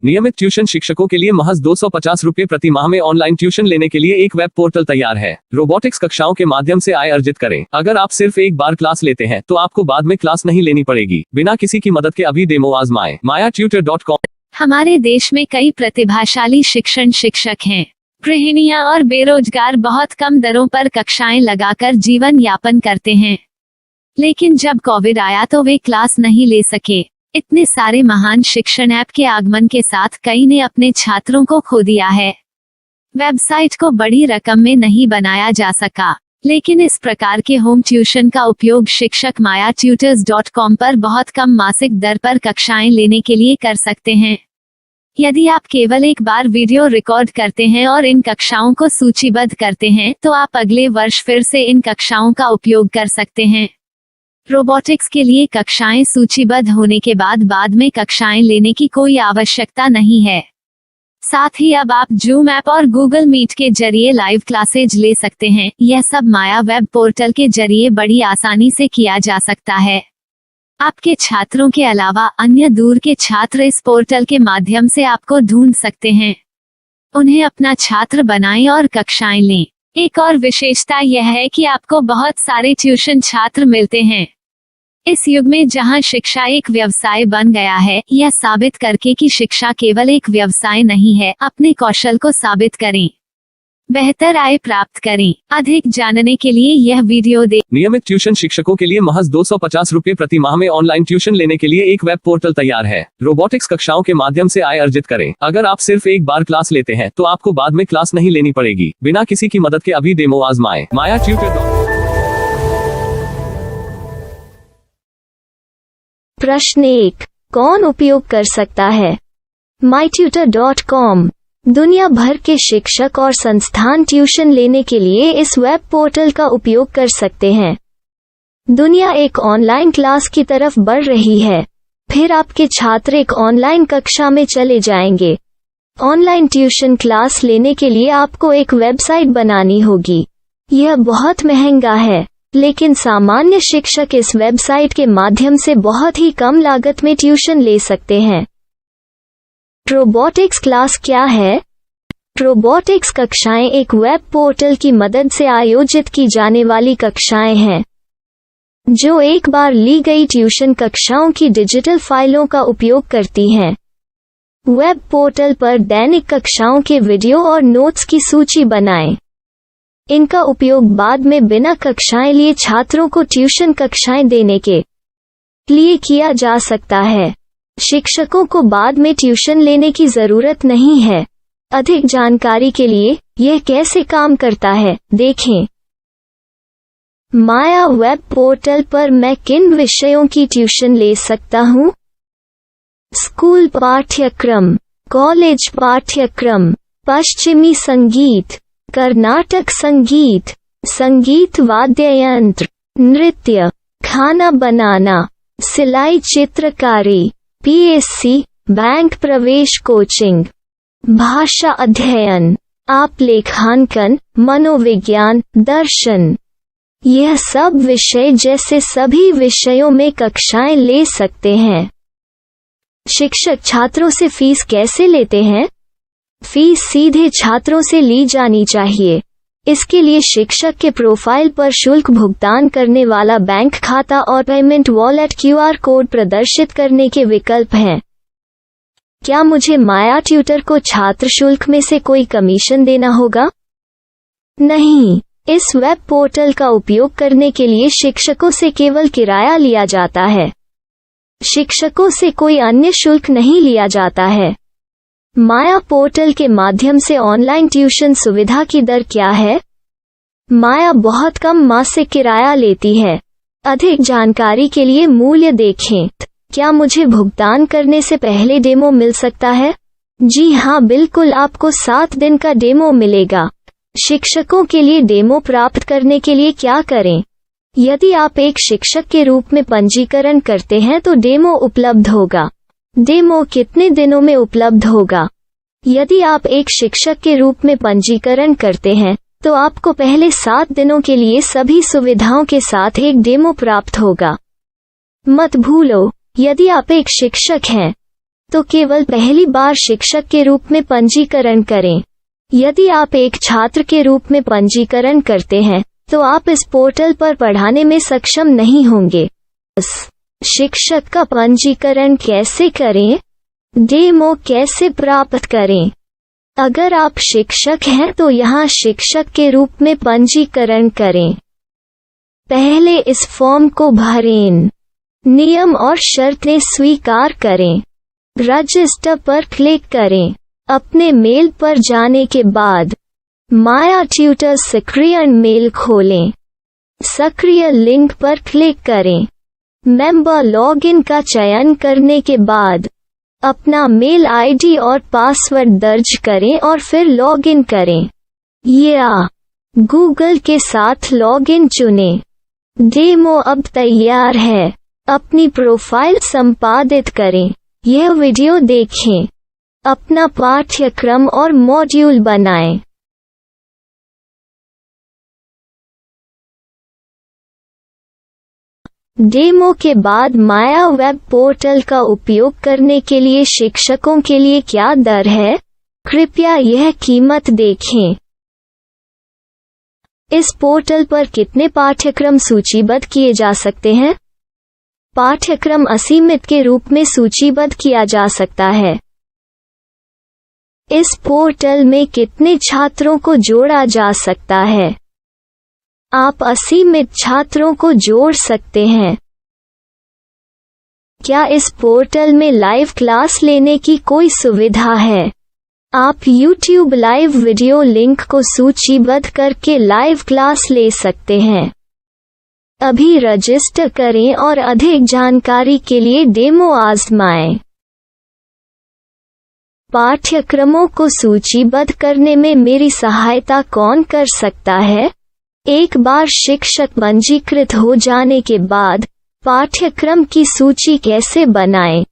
नियमित ट्यूशन शिक्षकों के लिए महज 250 रुपए प्रति माह में ऑनलाइन ट्यूशन लेने के लिए एक वेब पोर्टल तैयार है। रोबोटिक्स कक्षाओं के माध्यम से आय अर्जित करें। अगर आप सिर्फ एक बार क्लास लेते हैं तो आपको बाद में क्लास नहीं लेनी पड़ेगी। बिना किसी की मदद के अभी डेमो आजमाएं। mayatutor.com। हमारे देश में कई प्रतिभाशाली शिक्षक हैं। गृहिणियां और बेरोजगार बहुत कम दरों पर कक्षाएं लगाकर जीवन यापन करते हैं, लेकिन जब कोविड आया तो वे क्लास नहीं ले सके। इतने सारे महान शिक्षण ऐप के आगमन के साथ कई ने अपने छात्रों को खो दिया है। वेबसाइट को बड़ी रकम में नहीं बनाया जा सका, लेकिन इस प्रकार के होम ट्यूशन का उपयोग शिक्षक mayatutors.com पर बहुत कम मासिक दर पर कक्षाएं लेने के लिए कर सकते हैं। यदि आप केवल एक बार वीडियो रिकॉर्ड करते हैं और इन कक्षाओं को सूचीबद्ध करते हैं तो आप अगले वर्ष फिर से इन कक्षाओं का उपयोग कर सकते हैं। रोबोटिक्स के लिए कक्षाएं सूचीबद्ध होने के बाद में कक्षाएं लेने की कोई आवश्यकता नहीं है। साथ ही अब आप जूम ऐप और गूगल मीट के जरिए लाइव क्लासेज ले सकते हैं। यह सब माया वेब पोर्टल के जरिए बड़ी आसानी से किया जा सकता है। आपके छात्रों के अलावा अन्य दूर के छात्र इस पोर्टल के माध्यम से आपको ढूंढ सकते हैं। उन्हें अपना छात्र बनाएं और कक्षाएं लें। एक और विशेषता यह है कि आपको बहुत सारे ट्यूशन छात्र मिलते हैं। इस युग में जहां शिक्षा एक व्यवसाय बन गया है, यह साबित करके कि शिक्षा केवल एक व्यवसाय नहीं है, अपने कौशल को साबित करें, बेहतर आय प्राप्त करें। अधिक जानने के लिए यह वीडियो देखें। नियमित ट्यूशन शिक्षकों के लिए महज 250 रुपए प्रति माह में ऑनलाइन ट्यूशन लेने के लिए एक वेब पोर्टल तैयार है। रोबोटिक्स कक्षाओं के माध्यम से आय अर्जित करें। अगर आप सिर्फ एक बार क्लास लेते हैं तो आपको बाद में क्लास नहीं लेनी पड़ेगी। बिना किसी की मदद के अभी डेमो आजमाएं। mayatutor.com। प्रश्न 1, कौन उपयोग कर सकता है? mytutor.com दुनिया भर के शिक्षक और संस्थान ट्यूशन लेने के लिए इस वेब पोर्टल का उपयोग कर सकते हैं। दुनिया एक ऑनलाइन क्लास की तरफ बढ़ रही है। फिर आपके छात्र एक ऑनलाइन कक्षा में चले जाएंगे। ऑनलाइन ट्यूशन क्लास लेने के लिए आपको एक वेबसाइट बनानी होगी। यह बहुत महंगा है, लेकिन सामान्य शिक्षक इस वेबसाइट के माध्यम से बहुत ही कम लागत में ट्यूशन ले सकते हैं। रोबोटिक्स क्लास क्या है? रोबोटिक्स कक्षाएं एक वेब पोर्टल की मदद से आयोजित की जाने वाली कक्षाएं हैं, जो एक बार ली गई ट्यूशन कक्षाओं की डिजिटल फाइलों का उपयोग करती हैं। वेब पोर्टल पर दैनिक कक्षाओं के वीडियो और नोट्स की सूची बनाएं। इनका उपयोग बाद में बिना कक्षाएं लिए छात्रों को ट्यूशन कक्षाएं देने के लिए किया जा सकता है। शिक्षकों को बाद में ट्यूशन लेने की जरूरत नहीं है। अधिक जानकारी के लिए यह कैसे काम करता है, देखें। माया वेब पोर्टल पर मैं किन विषयों की ट्यूशन ले सकता हूँ? स्कूल पाठ्यक्रम, कॉलेज पाठ्यक्रम, पश्चिमी संगीत, कर्नाटक संगीत, संगीत वाद्य यंत्र, नृत्य, खाना बनाना, सिलाई चित्रकारी, पीएससी, बैंक प्रवेश कोचिंग, भाषा अध्ययन, आप लेखांकन, मनोविज्ञान, दर्शन। यह सब विषय जैसे सभी विषयों में कक्षाएं ले सकते हैं। शिक्षक छात्रों से फीस कैसे लेते हैं? फीस सीधे छात्रों से ली जानी चाहिए। इसके लिए शिक्षक के प्रोफाइल पर शुल्क भुगतान करने वाला बैंक खाता और पेमेंट वॉलेट क्यूआर कोड प्रदर्शित करने के विकल्प हैं। क्या मुझे माया ट्यूटर को छात्र शुल्क में से कोई कमीशन देना होगा? नहीं, इस वेब पोर्टल का उपयोग करने के लिए शिक्षकों से केवल किराया लिया जाता है। शिक्षकों से कोई अन्य शुल्क नहीं लिया जाता है। माया पोर्टल के माध्यम से ऑनलाइन ट्यूशन सुविधा की दर क्या है? माया बहुत कम मासिक किराया लेती है। अधिक जानकारी के लिए मूल्य देखें। क्या मुझे भुगतान करने से पहले डेमो मिल सकता है? जी हाँ, बिल्कुल, आपको 7 दिन का डेमो मिलेगा। शिक्षकों के लिए डेमो प्राप्त करने के लिए क्या करें? यदि आप एक शिक्षक के रूप में पंजीकरण करते हैं तो डेमो उपलब्ध होगा। डेमो कितने दिनों में उपलब्ध होगा? यदि आप एक शिक्षक के रूप में पंजीकरण करते हैं तो आपको पहले 7 दिनों के लिए सभी सुविधाओं के साथ एक डेमो प्राप्त होगा। मत भूलो, यदि आप एक शिक्षक हैं तो केवल पहली बार शिक्षक के रूप में पंजीकरण करें। यदि आप एक छात्र के रूप में पंजीकरण करते हैं तो आप इस पोर्टल पर पढ़ाने में सक्षम नहीं होंगे। शिक्षक का पंजीकरण कैसे करें? डेमो कैसे प्राप्त करें? अगर आप शिक्षक हैं तो यहाँ शिक्षक के रूप में पंजीकरण करें। पहले इस फॉर्म को भरें। नियम और शर्तें स्वीकार करें। रजिस्टर पर क्लिक करें। अपने मेल पर जाने के बाद माया ट्यूटर सक्रिय मेल खोलें। सक्रिय लिंक पर क्लिक करें। मेंबर लॉगिन का चयन करने के बाद अपना मेल आईडी और पासवर्ड दर्ज करें और फिर लॉगिन करें या गूगल के साथ लॉगिन चुनें। डेमो अब तैयार है। अपनी प्रोफाइल संपादित करें। यह वीडियो देखें। अपना पाठ्यक्रम और मॉड्यूल बनाएं। डेमो के बाद माया वेब पोर्टल का उपयोग करने के लिए शिक्षकों के लिए क्या दर है? कृपया यह कीमत देखें। इस पोर्टल पर कितने पाठ्यक्रम सूचीबद्ध किए जा सकते हैं? पाठ्यक्रम असीमित के रूप में सूचीबद्ध किया जा सकता है। इस पोर्टल में कितने छात्रों को जोड़ा जा सकता है? आप असीमित छात्रों को जोड़ सकते हैं। क्या इस पोर्टल में लाइव क्लास लेने की कोई सुविधा है? आप YouTube लाइव वीडियो लिंक को सूचीबद्ध करके लाइव क्लास ले सकते हैं। अभी रजिस्टर करें और अधिक जानकारी के लिए डेमो आजमाएं। पाठ्यक्रमों को सूचीबद्ध करने में मेरी सहायता कौन कर सकता है? एक बार शिक्षक पंजीकृत हो जाने के बाद पाठ्यक्रम की सूची कैसे बनाएं,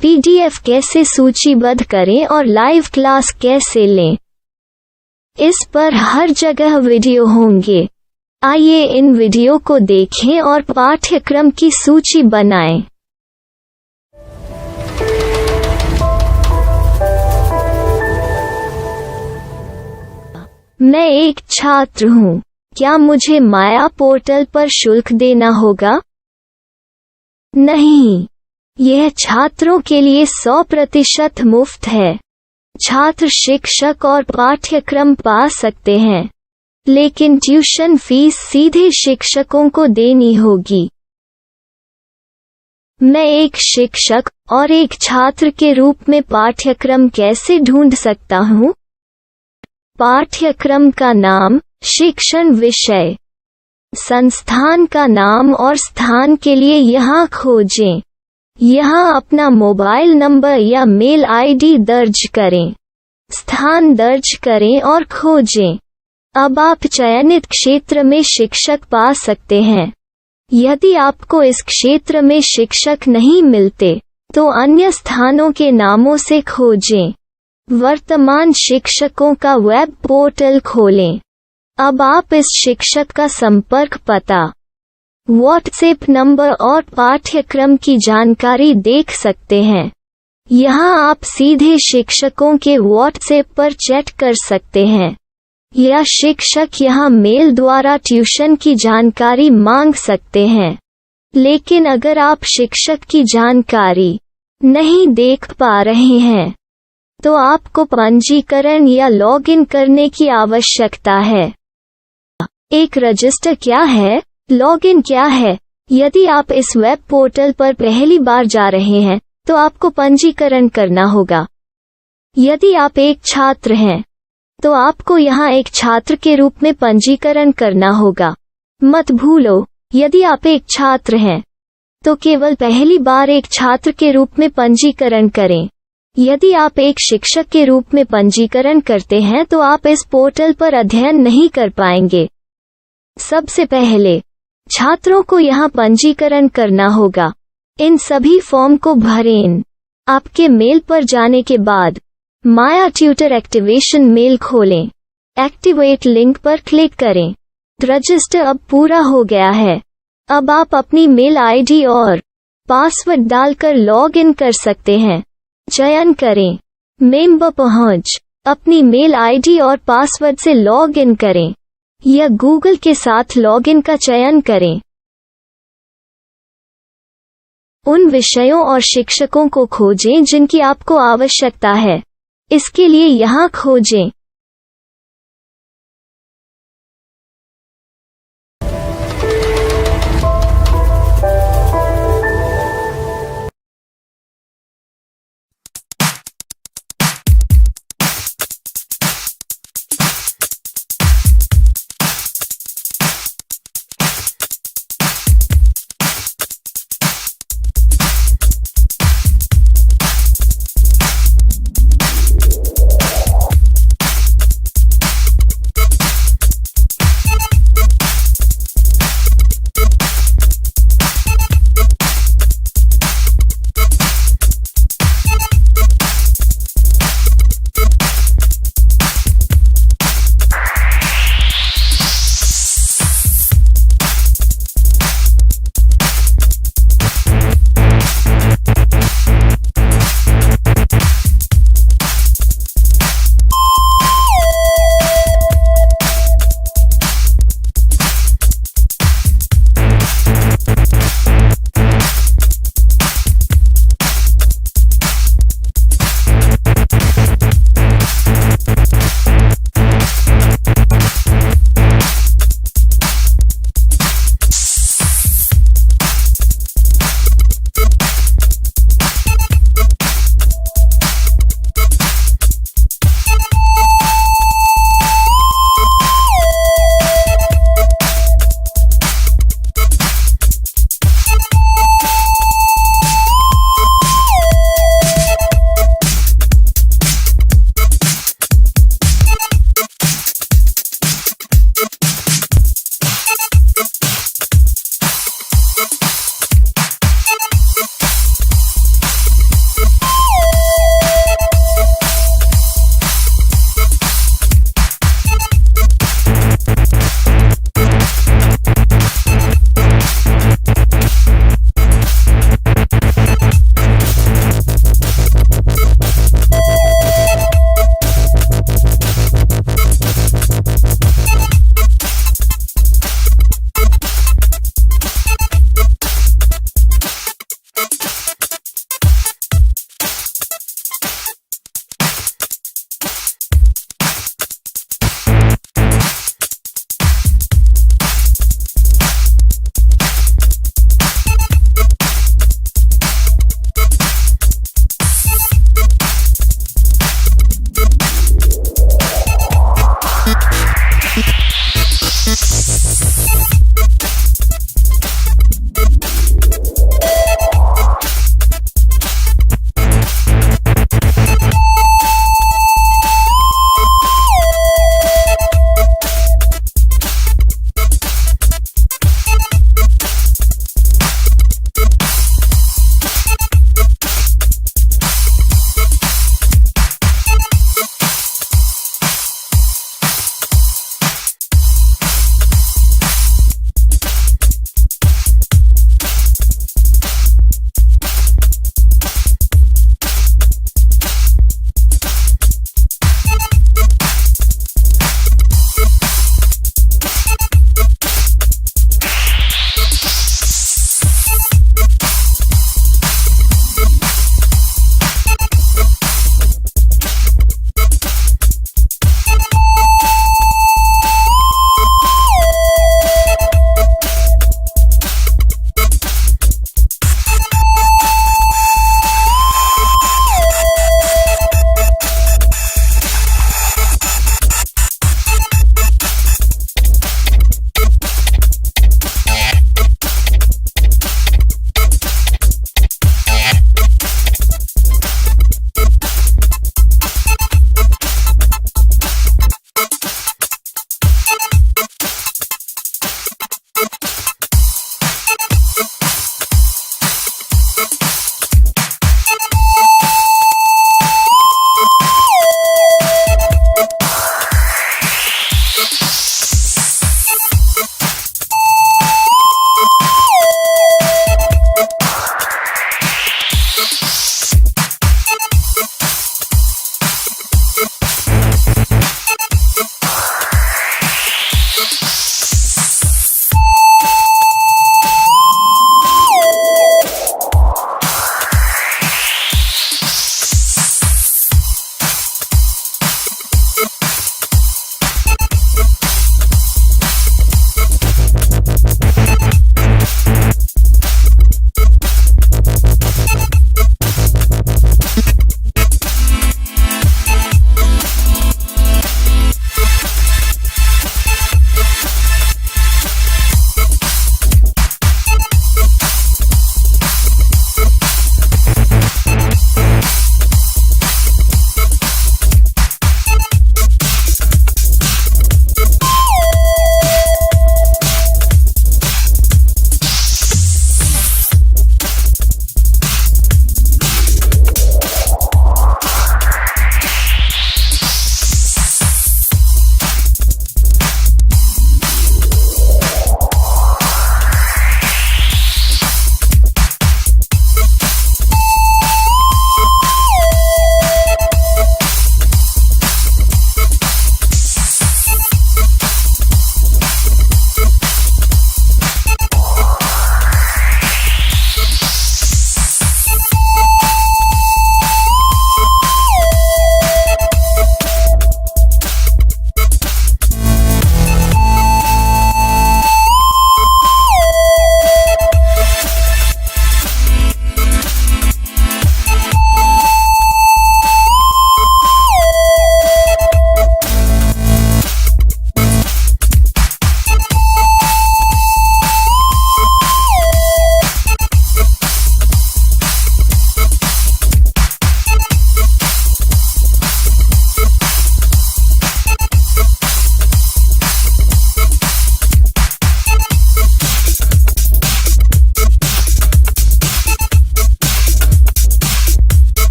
PDF कैसे सूचीबद्ध करें और लाइव क्लास कैसे लें, इस पर हर जगह वीडियो होंगे। आइए इन वीडियो को देखें और पाठ्यक्रम की सूची बनाएं। मैं एक छात्र हूँ। क्या मुझे माया पोर्टल पर शुल्क देना होगा? नहीं, यह छात्रों के लिए 100% मुफ्त है। छात्र शिक्षक और पाठ्यक्रम पा सकते हैं, लेकिन ट्यूशन फीस सीधे शिक्षकों को देनी होगी। मैं एक शिक्षक और एक छात्र के रूप में पाठ्यक्रम कैसे ढूंढ सकता हूँ? पाठ्यक्रम का नाम, शिक्षण विषय, संस्थान का नाम और स्थान के लिए यहाँ खोजें। यहाँ अपना मोबाइल नंबर या मेल आईडी दर्ज करें। स्थान दर्ज करें और खोजें। अब आप चयनित क्षेत्र में शिक्षक पा सकते हैं। यदि आपको इस क्षेत्र में शिक्षक नहीं मिलते, तो अन्य स्थानों के नामों से खोजें। वर्तमान शिक्षकों का वेब पोर्टल खोलें। अब आप इस शिक्षक का संपर्क पता, व्हाट्सएप नंबर और पाठ्यक्रम की जानकारी देख सकते हैं। यहाँ आप सीधे शिक्षकों के व्हाट्सएप पर चैट कर सकते हैं या शिक्षक यहाँ मेल द्वारा ट्यूशन की जानकारी मांग सकते हैं। लेकिन अगर आप शिक्षक की जानकारी नहीं देख पा रहे हैं, तो आपको पंजीकरण या लॉगिन करने की आवश्यकता है। एक रजिस्टर क्या है? लॉगिन क्या है? यदि आप इस वेब पोर्टल पर पहली बार जा रहे हैं, तो आपको पंजीकरण करना होगा। यदि आप एक छात्र हैं, तो आपको यहाँ एक छात्र के रूप में पंजीकरण करना होगा। मत भूलो, यदि आप एक छात्र हैं, तो केवल पहली बार एक छात्र के रूप में पंजीकरण करें। यदि आप एक शिक्षक के रूप में पंजीकरण करते हैं तो आप इस पोर्टल पर अध्ययन नहीं कर पाएंगे। सबसे पहले छात्रों को यहाँ पंजीकरण करना होगा। इन सभी फॉर्म को भरें। आपके मेल पर जाने के बाद माया ट्यूटर एक्टिवेशन मेल खोलें। एक्टिवेट लिंक पर क्लिक करें। रजिस्टर अब पूरा हो गया है। अब आप अपनी मेल आईडी और पासवर्ड डालकर लॉग इन कर सकते हैं। चयन करें। मेंबर पहुंच। अपनी मेल आईडी और पासवर्ड से लॉग इन करें या गूगल के साथ लॉगिन का चयन करें। उन विषयों और शिक्षकों को खोजें जिनकी आपको आवश्यकता है। इसके लिए यहाँ खोजें।